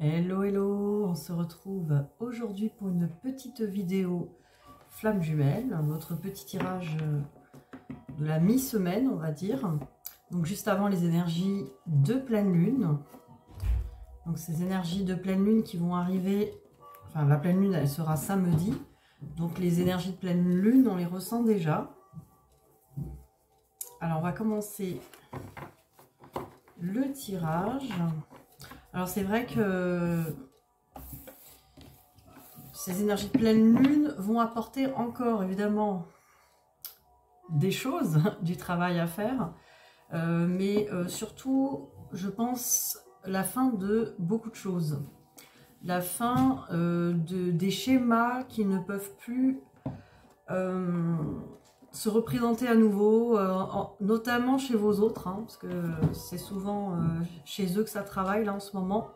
Hello, hello, on se retrouve aujourd'hui pour une petite vidéo flamme jumelle, notre petit tirage de la mi-semaine, on va dire. Donc juste avant les énergies de pleine lune. Donc ces énergies de pleine lune qui vont arriver, enfin la pleine lune elle sera samedi. Donc les énergies de pleine lune on les ressent déjà. Alors on va commencer le tirage. Alors c'est vrai que ces énergies de pleine lune vont apporter encore évidemment des choses, du travail à faire, mais surtout je pense la fin de beaucoup de choses. La fin des schémas qui ne peuvent plus se représenter à nouveau, notamment chez vos autres, hein, parce que c'est souvent chez eux que ça travaille là en ce moment.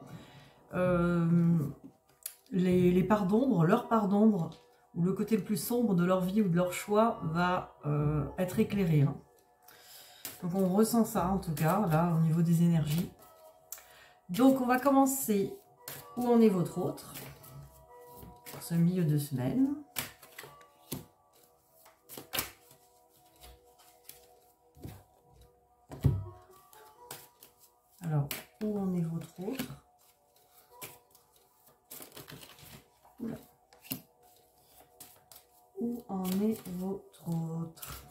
Les parts d'ombre, leur part d'ombre, ou le côté le plus sombre de leur vie ou de leur choix va être éclairé. Hein. Donc on ressent ça en tout cas, là, au niveau des énergies. Donc on va commencer où en est votre autre, pour ce milieu de semaine. Alors, où en est votre autre? Oula. Où en est votre autre?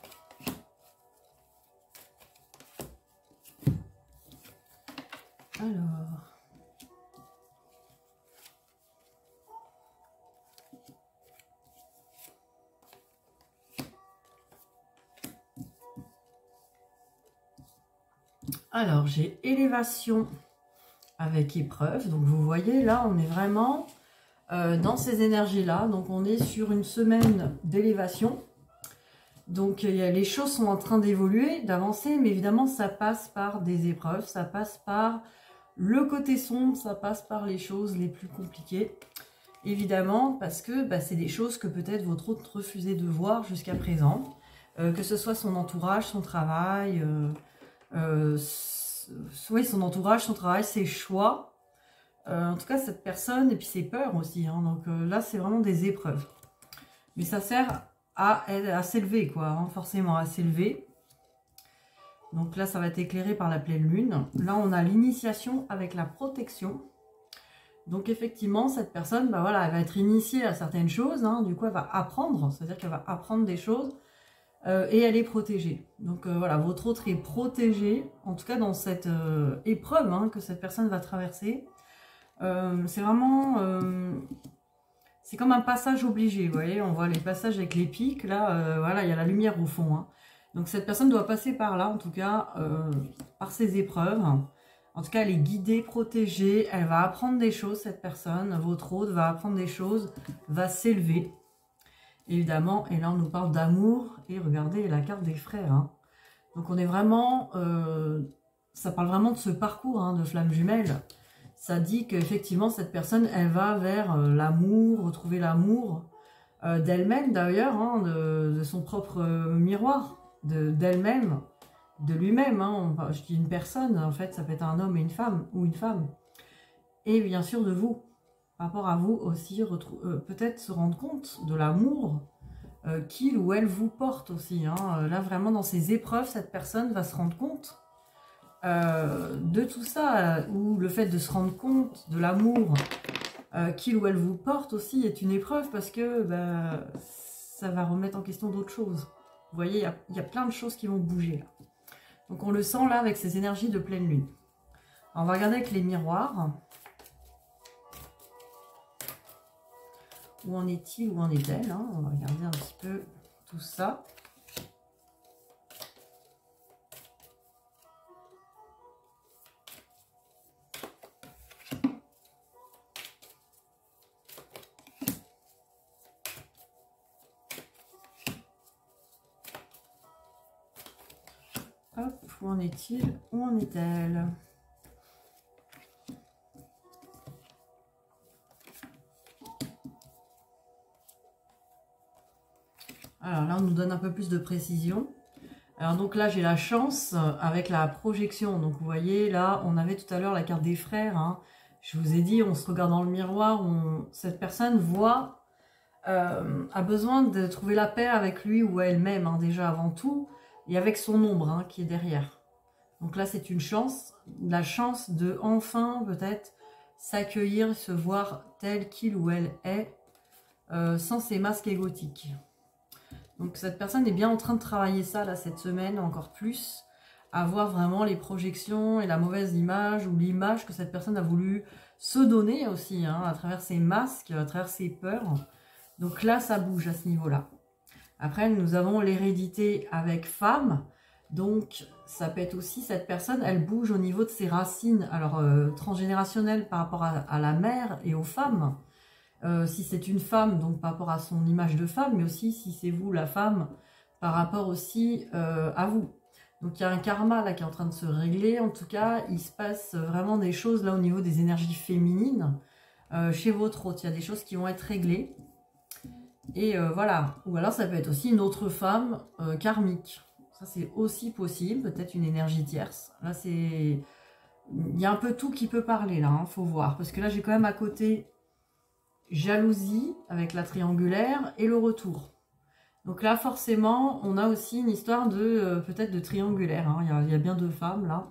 Alors j'ai élévation avec épreuve. Donc vous voyez là, on est vraiment dans ces énergies-là. Donc on est sur une semaine d'élévation. Donc les choses sont en train d'évoluer, d'avancer, mais évidemment ça passe par des épreuves, ça passe par le côté sombre, ça passe par les choses les plus compliquées. Évidemment, parce que c'est des choses que peut-être votre autre refusait de voir jusqu'à présent. Que ce soit son entourage, son travail, oui, son entourage, son travail, ses choix. En tout cas, cette personne, et puis ses peurs aussi. Hein, donc là, c'est vraiment des épreuves. Mais ça sert à s'élever, quoi, hein, forcément à s'élever. Donc là, ça va être éclairé par la pleine lune. Là, on a l'initiation avec la protection. Donc effectivement, cette personne, voilà, elle va être initiée à certaines choses. Hein, du coup, elle va apprendre, c'est-à-dire qu'elle va apprendre des choses. Et elle est protégée. Donc voilà, votre autre est protégé, en tout cas dans cette épreuve hein, que cette personne va traverser. C'est vraiment... c'est comme un passage obligé, vous voyez, on voit les passages avec les pics, là, voilà, il y a la lumière au fond. Hein. Donc cette personne doit passer par là, en tout cas, par ces épreuves. En tout cas, elle est guidée, protégée, elle va apprendre des choses, cette personne, votre autre va apprendre des choses, va s'élever. Évidemment, et là on nous parle d'amour, et regardez la carte des frères. Hein. Donc on est vraiment, ça parle vraiment de ce parcours hein, de flamme jumelle. Ça dit qu'effectivement cette personne, elle va vers l'amour, retrouver l'amour d'elle-même d'ailleurs, hein, de son propre miroir, d'elle-même, de lui-même. Hein. Je dis une personne, en fait ça peut être un homme et une femme, ou une femme. Et bien sûr de vous. Par rapport à vous aussi, peut-être se rendre compte de l'amour qu'il ou elle vous porte aussi. Hein. Là, vraiment, dans ces épreuves, cette personne va se rendre compte de tout ça, ou le fait de se rendre compte de l'amour qu'il ou elle vous porte aussi est une épreuve parce que ça va remettre en question d'autres choses. Vous voyez, il y a plein de choses qui vont bouger là. Donc, on le sent là avec ces énergies de pleine lune. Alors, on va regarder avec les miroirs. Où en est-il, où en est-elle hein? On va regarder un petit peu tout ça. Hop, où en est-il, où en est-elle? Alors là, on nous donne un peu plus de précision. Alors donc là, j'ai la chance avec la projection. Donc vous voyez, là, on avait tout à l'heure la carte des frères. Hein. Je vous ai dit, on se regarde dans le miroir, cette personne voit, a besoin de trouver la paix avec lui ou elle-même, hein, déjà avant tout, et avec son ombre hein, qui est derrière. Donc là, c'est une chance, la chance de enfin peut-être s'accueillir, se voir tel qu'il ou elle est, sans ses masques égotiques. Donc cette personne est bien en train de travailler ça là cette semaine, encore plus, à voir vraiment les projections et la mauvaise image ou l'image que cette personne a voulu se donner aussi, hein, à travers ses masques, à travers ses peurs. Donc là, ça bouge à ce niveau-là. Après, nous avons l'hérédité avec femme. Donc, ça peut être aussi, cette personne, elle bouge au niveau de ses racines, alors transgénérationnelles par rapport à la mère et aux femmes. Si c'est une femme, donc par rapport à son image de femme, mais aussi si c'est vous, la femme, par rapport aussi à vous. Donc, il y a un karma là qui est en train de se régler. En tout cas, il se passe vraiment des choses là au niveau des énergies féminines. Chez votre hôte, il y a des choses qui vont être réglées. Et voilà. Ou alors, ça peut être aussi une autre femme karmique. Ça, c'est aussi possible. Peut-être une énergie tierce. Là, c'est... Il y a un peu tout qui peut parler, là. Hein, faut voir. Parce que là, j'ai quand même à côté jalousie avec la triangulaire et le retour. Donc là, forcément, on a aussi une histoire de peut-être de triangulaire. Hein. Il y a bien deux femmes, là.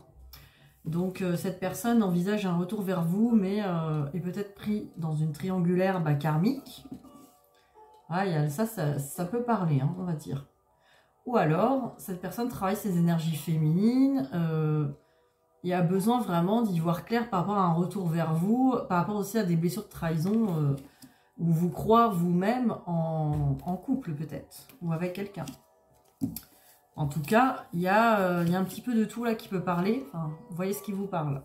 Donc, cette personne envisage un retour vers vous, mais est peut-être pris dans une triangulaire karmique. Ah, ça peut parler, hein, on va dire. Ou alors, cette personne travaille ses énergies féminines et a besoin vraiment d'y voir clair par rapport à un retour vers vous, par rapport aussi à des blessures de trahison où vous croyez vous-même en couple peut-être, ou avec quelqu'un. En tout cas, il y a un petit peu de tout là qui peut parler. Enfin, vous voyez ce qui vous parle.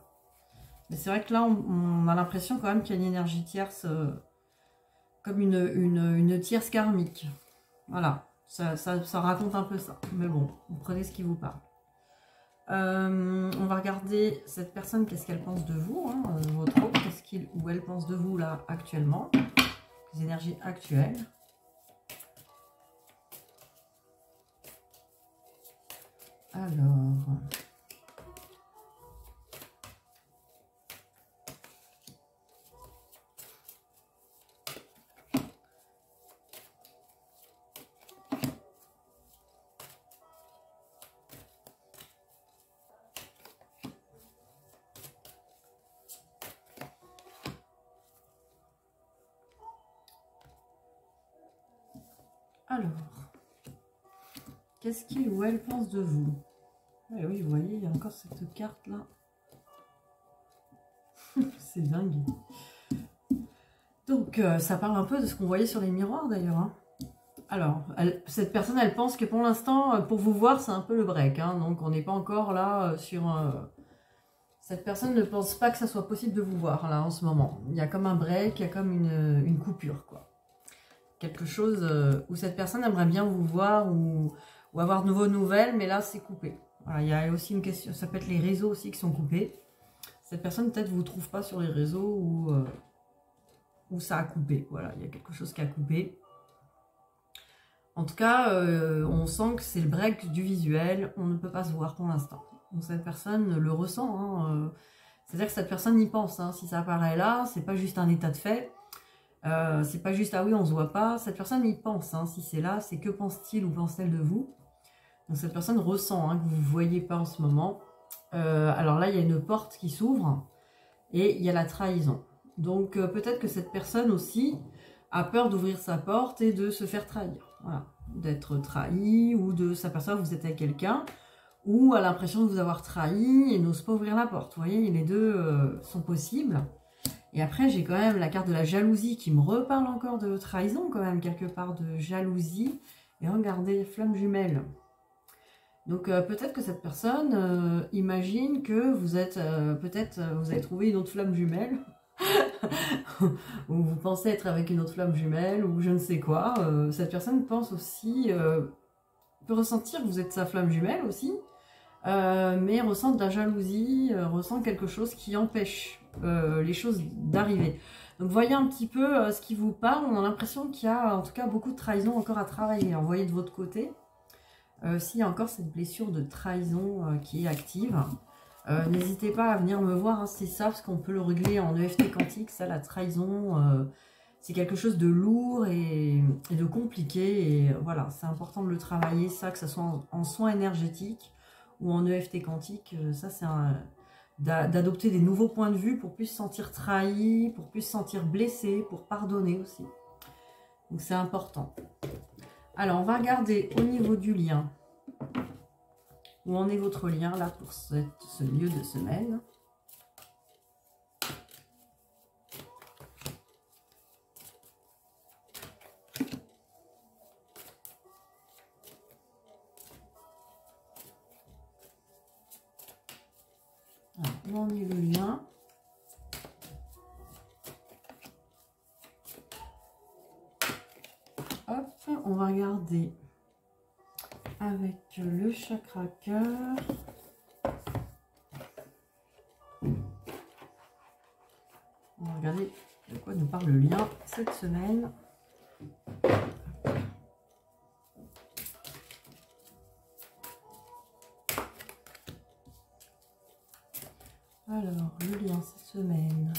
Mais c'est vrai que là, on a l'impression quand même qu'il y a une énergie tierce, comme une tierce karmique. Voilà, ça raconte un peu ça. Mais bon, vous prenez ce qui vous parle. On va regarder cette personne, qu'est-ce qu'elle pense de vous, hein, votre autre, qu'est-ce qu'il ou elle pense de vous là actuellement, les énergies actuelles. Alors, qu'est-ce qu'il ou elle pense de vous? Eh oui, vous voyez, il y a encore cette carte-là. C'est dingue. Donc, ça parle un peu de ce qu'on voyait sur les miroirs, d'ailleurs. Hein. Alors, cette personne, elle pense que pour l'instant, pour vous voir, c'est un peu le break. Hein, donc, on n'est pas encore là sur... Cette personne ne pense pas que ça soit possible de vous voir, là, en ce moment. Il y a comme un break, il y a comme une coupure, quoi. Quelque chose où cette personne aimerait bien vous voir ou avoir de nouveaux nouvelles, mais là, c'est coupé. Voilà, il y a aussi une question, ça peut être les réseaux aussi qui sont coupés. Cette personne, peut-être, vous trouve pas sur les réseaux ou ça a coupé. Voilà, il y a quelque chose qui a coupé. En tout cas, on sent que c'est le break du visuel. On ne peut pas se voir pour l'instant. Donc, cette personne le ressent. Hein, c'est-à-dire que cette personne y pense. Hein, si ça apparaît là, c'est pas juste un état de fait. C'est pas juste, ah oui, on se voit pas. Cette personne y pense. Hein, si c'est là, c'est que pense-t-il ou pense-t-elle de vous? Donc, cette personne ressent hein, que vous ne voyez pas en ce moment. Alors là, il y a une porte qui s'ouvre et il y a la trahison. Donc, peut-être que cette personne aussi a peur d'ouvrir sa porte et de se faire trahir. Voilà. D'être trahi ou de s'apercevoir que vous êtes avec quelqu'un ou a l'impression de vous avoir trahi et n'ose pas ouvrir la porte. Vous voyez, les deux sont possibles. Et après, j'ai quand même la carte de la jalousie qui me reparle encore de trahison, quand même, quelque part de jalousie. Et regardez, flamme jumelle. Donc, peut-être que cette personne imagine que vous êtes, vous avez trouvé une autre flamme jumelle. Ou vous pensez être avec une autre flamme jumelle, ou je ne sais quoi. Cette personne pense aussi, peut ressentir que vous êtes sa flamme jumelle aussi, mais ressent de la jalousie, ressent quelque chose qui empêche les choses d'arriver. Donc voyez un petit peu ce qui vous parle. On a l'impression qu'il y a en tout cas beaucoup de trahison encore à travailler. Alors, voyez de votre côté, s'il y a encore cette blessure de trahison qui est active. N'hésitez pas à venir me voir, hein, c'est ça, parce qu'on peut le régler en EFT quantique. Ça, la trahison, c'est quelque chose de lourd et de compliqué. Et voilà, c'est important de le travailler, ça, que ce soit en soins énergétiques ou en EFT quantique. Ça, c'est d'adopter des nouveaux points de vue pour plus se sentir trahi, pour plus se sentir blessé, pour pardonner aussi. Donc, c'est important. Alors, on va regarder au niveau du lien. Où en est votre lien là pour ce milieu de semaine? Alors, où en est le lien? Hop, on va regarder avec le chakra cœur. On va regarder de quoi nous parle le lien cette semaine. Alors, le lien cette semaine.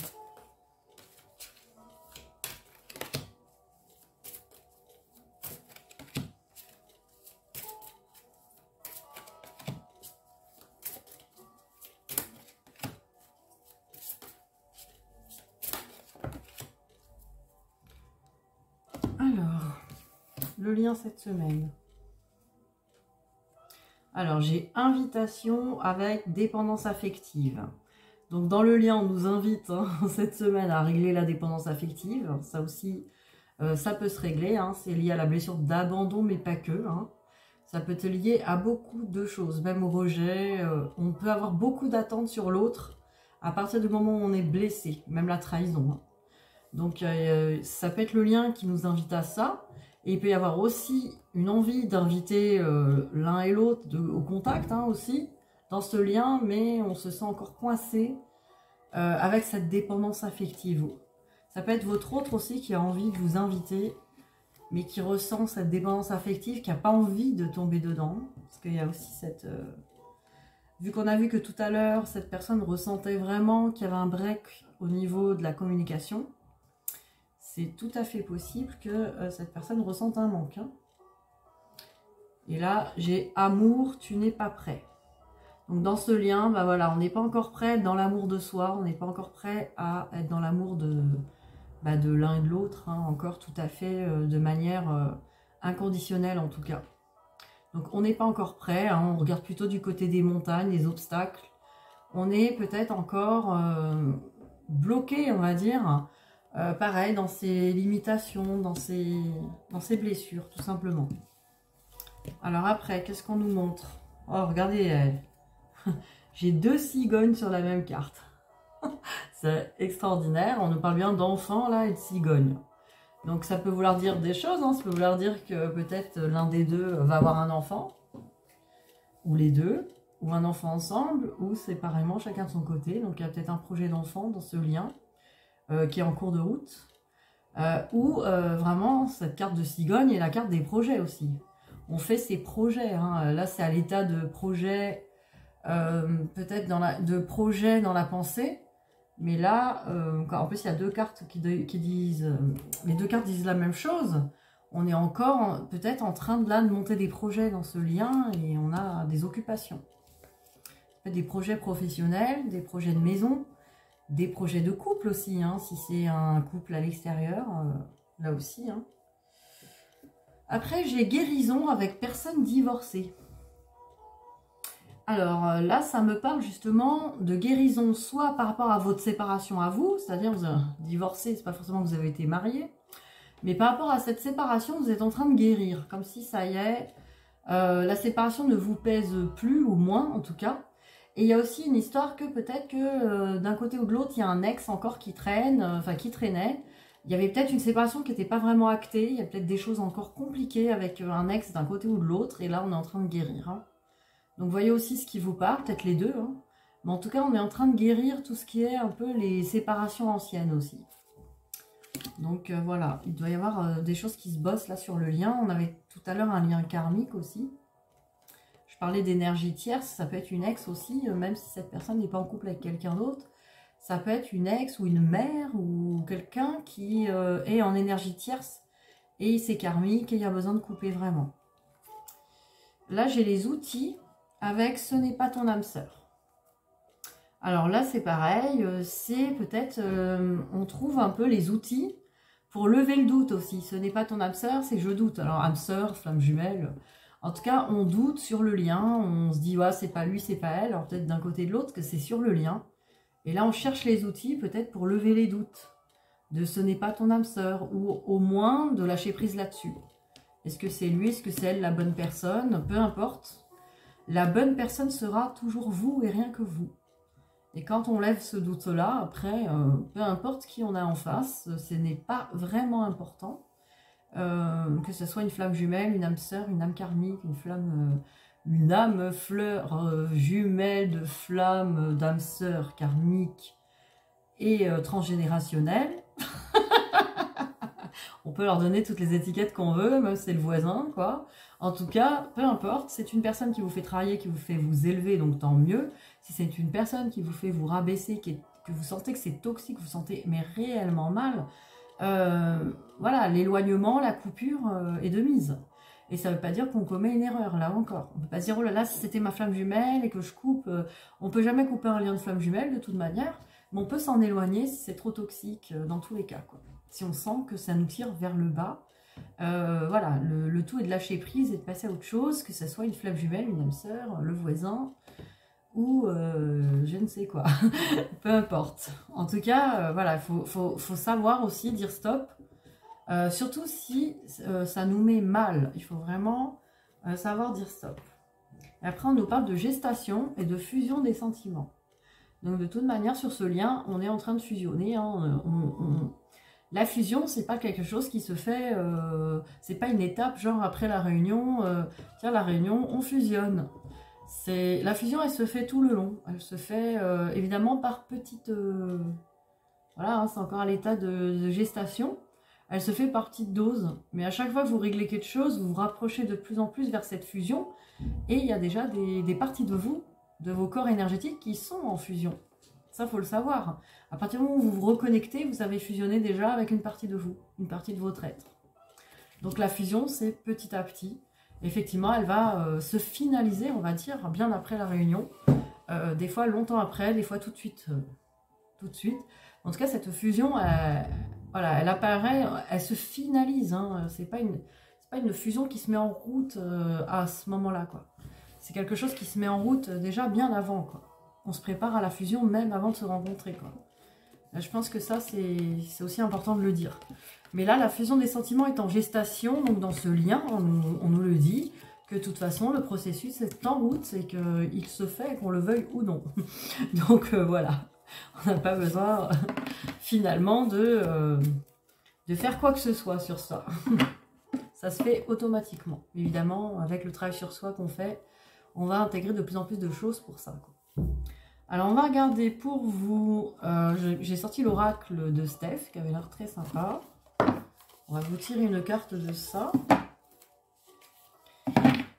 Le lien cette semaine. Alors, j'ai invitation avec dépendance affective. Donc, dans le lien, on nous invite cette semaine à régler la dépendance affective. Ça aussi, ça peut se régler. Hein. C'est lié à la blessure d'abandon, mais pas que. Hein. Ça peut être lié à beaucoup de choses, même au rejet. On peut avoir beaucoup d'attentes sur l'autre à partir du moment où on est blessé, même la trahison. Hein. Donc, ça peut être le lien qui nous invite à ça. Et il peut y avoir aussi une envie d'inviter l'un et l'autre au contact hein, aussi, dans ce lien, mais on se sent encore coincé avec cette dépendance affective. Ça peut être votre autre aussi qui a envie de vous inviter, mais qui ressent cette dépendance affective, qui n'a pas envie de tomber dedans. Parce qu'il y a aussi cette... vu qu'on a vu que tout à l'heure, cette personne ressentait vraiment qu'il y avait un break au niveau de la communication, c'est tout à fait possible que cette personne ressente un manque. Hein. Et là, j'ai amour, tu n'es pas prêt. Donc dans ce lien, bah voilà, on n'est pas encore prêt dans l'amour de soi, on n'est pas encore prêt à être dans l'amour de l'un et de l'autre, hein, encore tout à fait de manière inconditionnelle en tout cas. Donc on n'est pas encore prêt, hein, on regarde plutôt du côté des montagnes, des obstacles. On est peut-être encore bloqué, on va dire, pareil, dans ses limitations, dans ses blessures, tout simplement. Alors après, qu'est-ce qu'on nous montre? Oh, regardez, j'ai 2 cigognes sur la même carte. C'est extraordinaire. On nous parle bien d'enfants, là, et de cigognes. Donc ça peut vouloir dire des choses, hein. Ça peut vouloir dire que peut-être l'un des deux va avoir un enfant, ou les deux, ou un enfant ensemble, ou séparément, chacun de son côté. Donc il y a peut-être un projet d'enfant dans ce lien. Qui est en cours de route, ou vraiment cette carte de cigogne est la carte des projets aussi. On fait ses projets, hein. Là c'est à l'état de projet, peut-être de projet dans la pensée, mais là, en plus il y a 2 cartes qui disent, les 2 cartes disent la même chose. On est encore peut-être en train de monter des projets dans ce lien et on a des occupations. Des projets professionnels, des projets de maison, des projets de couple aussi, hein, si c'est un couple à l'extérieur, là aussi. Hein. Après, j'ai guérison avec personne divorcée. Alors là, ça me parle justement de guérison, soit par rapport à votre séparation à vous, c'est-à-dire vous avez divorcé, c'est pas forcément que vous avez été marié, mais par rapport à cette séparation, vous êtes en train de guérir, comme si ça y est, la séparation ne vous pèse plus, ou moins en tout cas. Et il y a aussi une histoire que peut-être que d'un côté ou de l'autre, il y a un ex encore qui traîne, enfin qui traînait. Il y avait peut-être une séparation qui n'était pas vraiment actée. Il y a peut-être des choses encore compliquées avec un ex d'un côté ou de l'autre. Et là, on est en train de guérir. Hein. Donc, voyez aussi ce qui vous parle, peut-être les deux. Hein. Mais en tout cas, on est en train de guérir tout ce qui est un peu les séparations anciennes aussi. Donc, voilà. Il doit y avoir des choses qui se bossent là sur le lien. On avait tout à l'heure un lien karmique aussi. Je Je parlais d'énergie tierce, ça peut être une ex aussi, même si cette personne n'est pas en couple avec quelqu'un d'autre. Ça peut être une ex ou une mère ou quelqu'un qui est en énergie tierce et c'est karmique et il y a besoin de couper vraiment. Là, j'ai les outils avec ce n'est pas ton âme sœur. Alors là, c'est pareil, c'est peut-être, on trouve un peu les outils pour lever le doute aussi. Ce n'est pas ton âme sœur, c'est je doute. Alors âme sœur, flamme jumelle, en tout cas, on doute sur le lien, on se dit, ouais, c'est pas lui, c'est pas elle. Alors peut-être d'un côté de l'autre que c'est sur le lien. Et là, on cherche les outils peut-être pour lever les doutes de ce n'est pas ton âme sœur, ou au moins de lâcher prise là-dessus. Est-ce que c'est lui, est-ce que c'est elle la bonne personne? Peu importe. La bonne personne sera toujours vous et rien que vous. Et quand on lève ce doute-là, après, peu importe qui on a en face, ce n'est pas vraiment important. Que ce soit une flamme jumelle, une âme sœur, une âme karmique, une âme fleur jumelle de flamme d'âme sœur karmique et transgénérationnelle. On peut leur donner toutes les étiquettes qu'on veut, même si c'est le voisin, quoi. En tout cas, peu importe, c'est une personne qui vous fait travailler, qui vous fait vous élever, donc tant mieux. Si c'est une personne qui vous fait vous rabaisser, que vous sentez que c'est toxique, vous sentez mais réellement mal, voilà, l'éloignement, la coupure est de mise. Et ça ne veut pas dire qu'on commet une erreur, là encore. On ne peut pas se dire, oh là là, si c'était ma flamme jumelle et que je coupe, on ne peut jamais couper un lien de flamme jumelle de toute manière, mais on peut s'en éloigner si c'est trop toxique dans tous les cas, quoi. Si on sent que ça nous tire vers le bas, voilà, le tout est de lâcher prise et de passer à autre chose, que ce soit une flamme jumelle, une âme sœur, le voisin, ou je ne sais quoi, peu importe. En tout cas, voilà, il faut savoir aussi dire stop, surtout si ça nous met mal, il faut vraiment savoir dire stop. Et après, on nous parle de gestation et de fusion des sentiments. Donc de toute manière, sur ce lien, on est en train de fusionner, hein, la fusion, c'est pas quelque chose qui se fait, c'est pas une étape genre après la réunion, tiens la réunion, on fusionne. La fusion, elle se fait tout le long. Elle se fait évidemment par petites, voilà, hein, c'est encore à l'état de gestation. Elle se fait par petites doses, mais à chaque fois que vous réglez quelque chose, vous vous rapprochez de plus en plus vers cette fusion, et il y a déjà des parties de vous, de vos corps énergétiques qui sont en fusion. Ça, il faut le savoir. À partir du moment où vous vous reconnectez, vous avez fusionné déjà avec une partie de vous, une partie de votre être. Donc la fusion, c'est petit à petit. Effectivement, elle va se finaliser, on va dire, bien après la réunion. Des fois longtemps après, des fois tout de suite. En tout cas, cette fusion, voilà, elle apparaît, elle se finalise. Hein. C'est pas une fusion qui se met en route à ce moment-là, quoi. C'est quelque chose qui se met en route déjà bien avant, quoi. On se prépare à la fusion même avant de se rencontrer, quoi. Je pense que ça, c'est aussi important de le dire. Mais là, la fusion des sentiments est en gestation, donc dans ce lien, on nous le dit, que de toute façon, le processus est en route et qu'il se fait, qu'on le veuille ou non. Donc voilà, on n'a pas besoin finalement de faire quoi que ce soit sur ça. Ça se fait automatiquement. Évidemment, avec le travail sur soi qu'on fait, on va intégrer de plus en plus de choses pour ça, quoi. Alors, on va regarder pour vous, j'ai sorti l'oracle de Steph, qui avait l'air très sympa. On va vous tirer une carte de ça.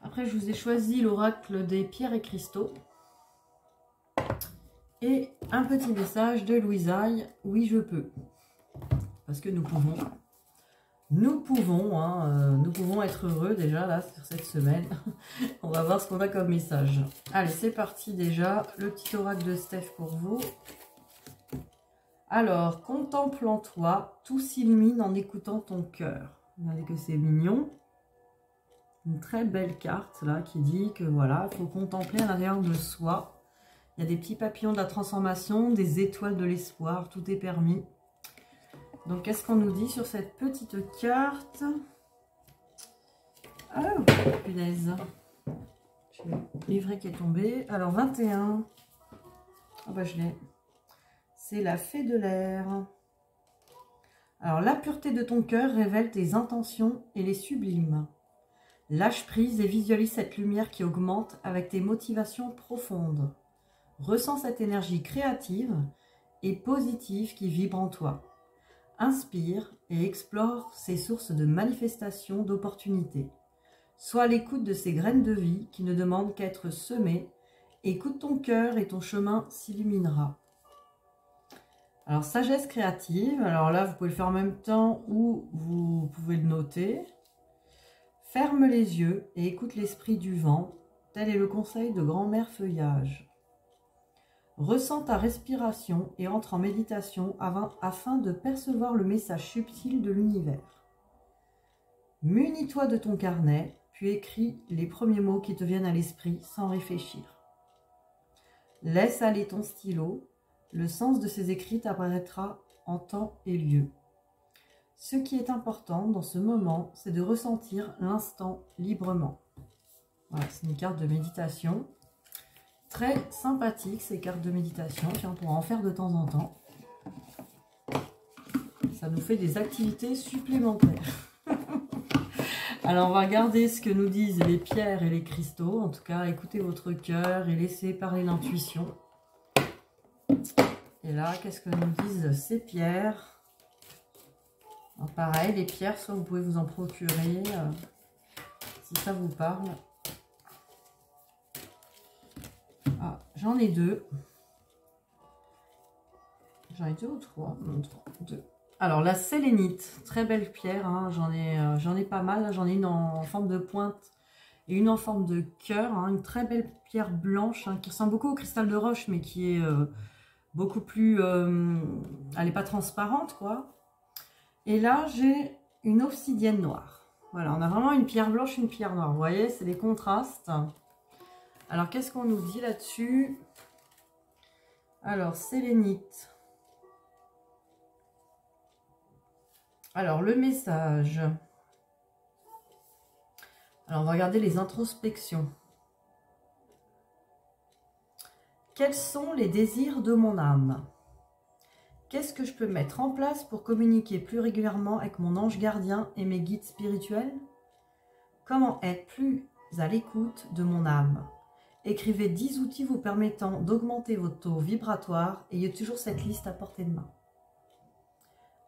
Après, je vous ai choisi l'oracle des pierres et cristaux. Et un petit message de Louisaille, oui je peux. Parce que nous pouvons. Nous pouvons être heureux déjà là sur cette semaine. On va voir ce qu'on a comme message. Allez, c'est parti déjà. Le petit oracle de Steph pour vous. Alors, contemple en toi, tout s'illumine en écoutant ton cœur. Regardez que c'est mignon. Une très belle carte là qui dit que voilà, il faut contempler à l'intérieur de soi. Il y a des petits papillons de la transformation, des étoiles de l'espoir, tout est permis. Donc, qu'est-ce qu'on nous dit sur cette petite carte? Ah, punaise. J'ai le livret qui est tombé. Alors, 21. Ah bah, je l'ai. C'est la fée de l'air. Alors, la pureté de ton cœur révèle tes intentions et les sublime. Lâche prise et visualise cette lumière qui augmente avec tes motivations profondes. Ressens cette énergie créative et positive qui vibre en toi. Inspire et explore ces sources de manifestation d'opportunités. Sois à l'écoute de ces graines de vie qui ne demandent qu'à être semées. Écoute ton cœur et ton chemin s'illuminera. Alors, sagesse créative. Alors là, vous pouvez le faire en même temps ou vous pouvez le noter. Ferme les yeux et écoute l'esprit du vent. Tel est le conseil de grand-mère Feuillage. Ressens ta respiration et entre en méditation afin de percevoir le message subtil de l'univers. Munis-toi de ton carnet, puis écris les premiers mots qui te viennent à l'esprit sans réfléchir. Laisse aller ton stylo, le sens de ces écrits t'apparaîtra en temps et lieu. Ce qui est important dans ce moment, c'est de ressentir l'instant librement. Voilà, c'est une carte de méditation. Très sympathique ces cartes de méditation. Tiens, on pourra en faire de temps en temps. Ça nous fait des activités supplémentaires. Alors, on va regarder ce que nous disent les pierres et les cristaux. En tout cas, écoutez votre cœur et laissez parler l'intuition. Et là, qu'est-ce que nous disent ces pierres? Alors, pareil, les pierres, soit vous pouvez vous en procurer si ça vous parle. Ah, j'en ai deux. J'en ai deux ou trois? Non, trois. Deux. Alors, la sélénite, très belle pierre. Hein, j'en ai pas mal. J'en ai une en forme de pointe et une en forme de cœur. Hein, une très belle pierre blanche qui ressemble beaucoup au cristal de roche, mais qui est beaucoup plus... elle n'est pas transparente, quoi. Et là, j'ai une obsidienne noire. Voilà, on a vraiment une pierre blanche, une pierre noire. Vous voyez, c'est des contrastes. Alors, qu'est-ce qu'on nous dit là-dessus? Alors, sélénite. Alors, le message. Alors, on va regarder les introspections. Quels sont les désirs de mon âme? Qu'est-ce que je peux mettre en place pour communiquer plus régulièrement avec mon ange gardien et mes guides spirituels? Comment être plus à l'écoute de mon âme? Écrivez 10 outils vous permettant d'augmenter votre taux vibratoire. Ayez toujours cette liste à portée de main.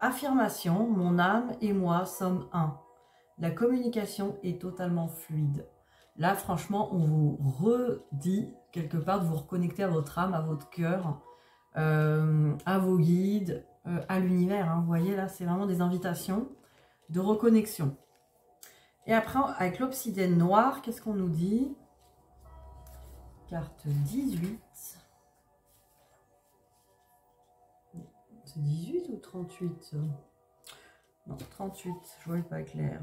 Affirmation, mon âme et moi sommes un. La communication est totalement fluide. Là, franchement, on vous redit quelque part de vous reconnecter à votre âme, à votre cœur, à vos guides, à l'univers. Hein. Vous voyez, là, c'est vraiment des invitations de reconnexion. Et après, avec l'obsidienne noire, qu'est-ce qu'on nous dit? Carte 18. C'est 18 ou 38? Non, 38, je ne voyais pas clair.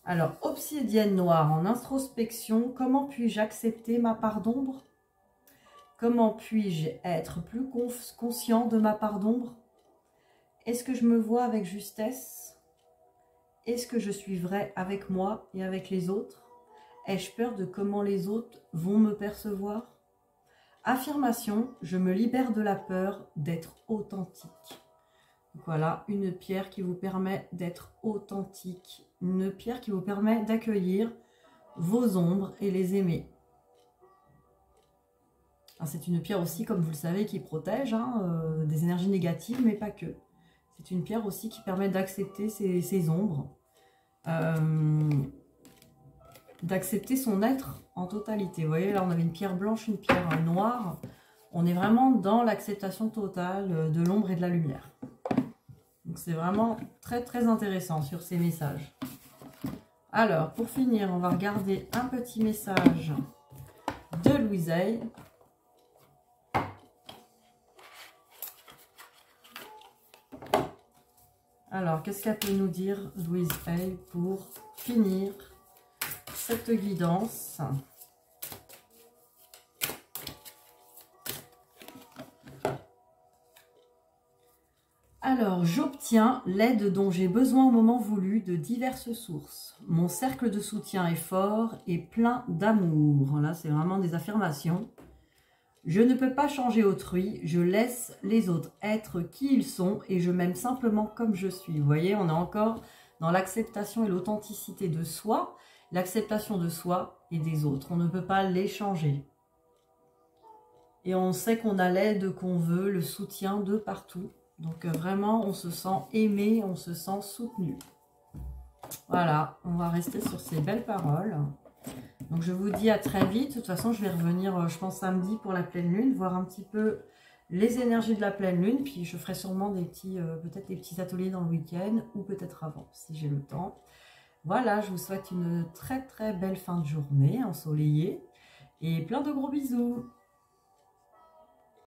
Alors, obsidienne noire en introspection, comment puis-je accepter ma part d'ombre? Comment puis-je être plus conscient de ma part d'ombre? Est-ce que je me vois avec justesse? Est-ce que je suis vrai avec moi et avec les autres? Ai-je peur de comment les autres vont me percevoir? Affirmation, je me libère de la peur d'être authentique. Voilà, une pierre qui vous permet d'être authentique. Une pierre qui vous permet d'accueillir vos ombres et les aimer. C'est une pierre aussi, comme vous le savez, qui protège des énergies négatives, mais pas que. C'est une pierre aussi qui permet d'accepter ses ombres. D'accepter son être en totalité. Vous voyez, là, on avait une pierre blanche, une pierre noire. On est vraiment dans l'acceptation totale de l'ombre et de la lumière. Donc, c'est vraiment très, très intéressant sur ces messages. Alors, pour finir, on va regarder un petit message de Louiseille. Alors, qu'est-ce qu'elle peut nous dire, Louiseille, pour finir cette guidance? Alors, j'obtiens l'aide dont j'ai besoin au moment voulu de diverses sources. Mon cercle de soutien est fort et plein d'amour. Là, c'est vraiment des affirmations. Je ne peux pas changer autrui, je laisse les autres être qui ils sont et je m'aime simplement comme je suis. Vous voyez, on est encore dans l'acceptation et l'authenticité de soi, l'acceptation de soi et des autres. On ne peut pas les changer. Et on sait qu'on a l'aide qu'on veut, le soutien de partout. Donc vraiment, on se sent aimé, on se sent soutenu. Voilà, on va rester sur ces belles paroles. Donc je vous dis à très vite. De toute façon, je vais revenir, je pense, samedi pour la pleine lune, voir un petit peu les énergies de la pleine lune. Puis je ferai sûrement des petits, peut-être des petits ateliers dans le week-end ou peut-être avant, si j'ai le temps. Voilà, je vous souhaite une très très belle fin de journée ensoleillée et plein de gros bisous.